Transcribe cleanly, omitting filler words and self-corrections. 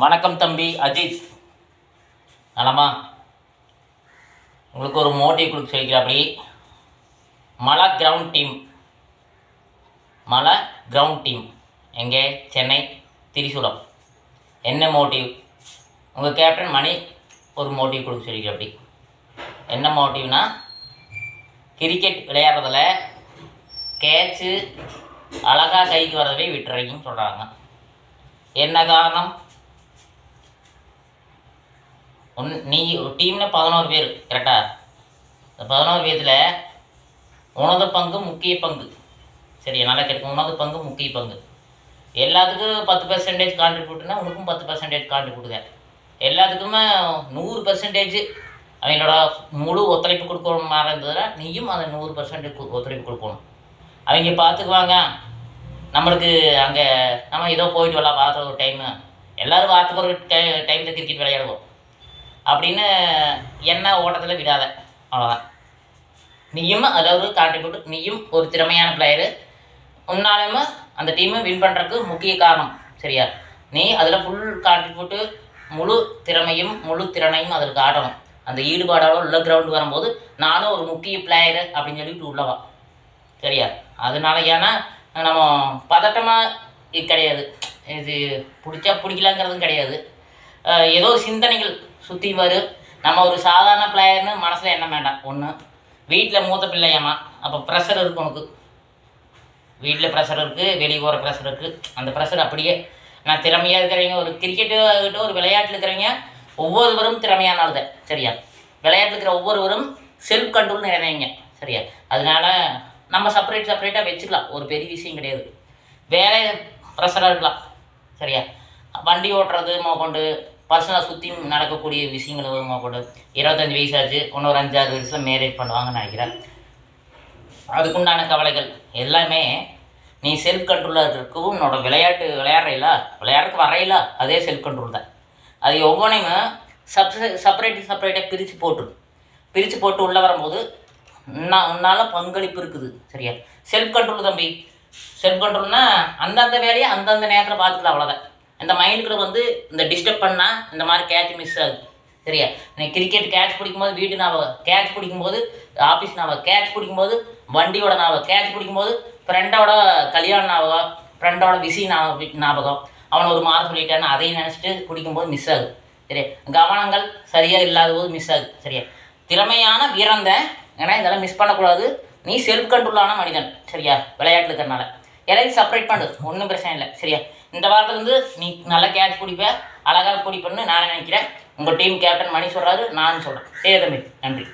வணக்கம் தம்பி அஜித், நலமா? உங்களுக்கு ஒரு மோட்டிவ் கொடுக்க சொல்லிக்கிறேன். மலை கிரவுண்ட் டீம் எங்கே? சென்னை திரிசூலம். என்ன மோட்டிவ்? உங்கள் கேப்டன் மணி ஒரு மோட்டிவ் கொடுக்க சொல்லிக்கிறேன். என்ன மோட்டிவ்னா, கிரிக்கெட் விளையாடுறதுல கேட்சு அழகாக கைக்கு வரதவே விட்டுறீங்கன்னு சொல்கிறாங்க. என்ன காரணம்? நீ டீமில் 11 பேர் கரெக்டா? இந்த 11 பேர்த்தில் உனது பங்கு முக்கிய பங்கு. சரியா? நல்லா கேட்கும். உனது பங்கு முக்கிய பங்கு. எல்லாத்துக்கும் 10% கான்ட்ரிபியூட்னா உனக்கும் 10% கான்ட்ரிபியூட்டுங்க. எல்லாத்துக்குமே 100% அவங்களோட முழு ஒத்துழைப்பு கொடுக்கணும். மாதிரி இருந்ததில் நீயும் அந்த 100% ஒத்துழைப்பு கொடுக்கணும். அவங்க பார்த்துக்குவாங்க. நம்மளுக்கு அங்கே நம்ம ஏதோ போயிட்டு வரலாம், வாரத்தில் ஒரு டைமு, எல்லோரும் வாரத்துக்கு ஒரு டைமில் கிரிக்கெட் விளையாடுவோம் அப்படின்னு என்ன ஓட்டத்தில் விடாத. அவ்வளோதான். நீயும் அதாவது கான்ட்ரிபியூட், நீயும் ஒரு திறமையான பிளேயரு. உன்னாலுமே அந்த டீமை வின் பண்ணுறதுக்கு முக்கிய காரணம். சரியா? நீ அதில் ஃபுல் கான்ட்ரிபியூட்டு, முழு திறமையும் முழு திறனையும் அதில் காட்டணும். அந்த ஈடுபாடோட உள்ள கிரவுண்டு வரும்போது நானும் ஒரு முக்கிய பிளேயரு அப்படின்னு சொல்லிட்டு உள்ளவா. சரியா? அதனால ஏன்னா நம்ம பதட்டமாக கிடையாது, இது பிடிச்சா பிடிக்கலாங்கிறதும் கிடையாது. ஏதோ சிந்தனைகள் சுற்றி வரும். நம்ம ஒரு சாதாரண பிளேயர்னு மனசில் எண்ண வேண்டாம். ஒன்று, வீட்டில் மூத்த பிள்ளையாமா, அப்போ ப்ரெஷர் இருக்குது. உனக்கு வீட்டில் ப்ரெஷர் இருக்குது, வெளியே போகிற ப்ரெஷர் இருக்குது. அந்த ப்ரெஷர் அப்படியே நான் திறமையாக இருக்கிறவங்க, ஒரு கிரிக்கெட்டு ஆகட்டும், ஒரு விளையாட்டில் இருக்கிறவங்க ஒவ்வொருவரும் திறமையான ஆள் தான். சரியா? விளையாட்டில் இருக்கிற ஒவ்வொருவரும் செல்ஃப் கண்ட்ரோல்னு நிறைவங்க. சரியா? அதனால நம்ம செப்பரேட்டாக வச்சுக்கலாம். ஒரு பெரிய விஷயம் கிடையாது. வேலை ப்ரெஷராக இருக்கலாம். சரியா? வண்டி ஓட்டுறது கொண்டு பர்சனலாக சுற்றி நடக்கக்கூடிய விஷயங்கள் கொண்டு 25 வயசாச்சு, இன்னொரு 5-6 வயசில் மேரேஜ் பண்ணுவாங்கன்னு நினைக்கிறேன். அதுக்குண்டான கவலைகள் எல்லாமே நீ செல்ஃப் கண்ட்ரோலாக இருக்கிறதுக்கும் உன்னோட விளையாடுறதுக்கு வரையில அதே செல்ஃப் கண்ட்ரோல் தான். அது ஒவ்வொன்றையுமே செப்பரேட்டாக பிரித்து போட்டு உள்ளே வரும்போது உன்னால் பங்களிப்பு இருக்குது. சரியா? செல்ஃப் கண்ட்ரோல் தம்பி. செல்ஃப் கண்ட்ரோல்னால் அந்தந்த வேலையை அந்தந்த நேரத்தில் பார்த்துக்கலாம். அவ்வளோதான். இந்த மைண்டுக்குள்ள இந்த டிஸ்டர்ப் பண்ணால் இந்த மாதிரி கேட்ச் மிஸ் ஆகுது. சரியா? நீ கிரிக்கெட் கேட்ச் பிடிக்கும்போது வீட்டு ஞாபகம், கேட்ச் பிடிக்கும்போது ஆஃபீஸ் ஞாபகம், கேட்ச் பிடிக்கும்போது வண்டியோட ஞாபகம், கேட்ச் பிடிக்கும்போது ஃப்ரெண்டோட கல்யாண ஞாபகம், ஃப்ரெண்டோட விசி ஞாபகம், அவனை ஒரு மாறு சொல்லிட்டான்னு அதையும் நினச்சிட்டு பிடிக்கும்போது மிஸ் ஆகுது. சரியா? கவனங்கள் சரியாக இல்லாத போது மிஸ் ஆகுது. சரியா? திறமையான வீரந்த, ஏன்னா இதெல்லாம் மிஸ் பண்ணக்கூடாது. நீ செல்ஃப் கண்ட்ரோலான மனிதன். சரியா? விளையாட்டு இருக்கிறனால எல்லாத்தையும் செப்பரேட் பண்ணு, ஒன்றும் பிரச்சனை இல்லை. சரியா? இந்த வாரத்துலேருந்து நீ நல்லா கேட்ச் பிடிப்ப, அழகாக பிடிப்பன்னு நான் நினைக்கிறேன். உங்கள் டீம் கேப்டன் மணி சொல்கிறாரு, நான் சொல்கிறேன். தம்பி, நன்றி.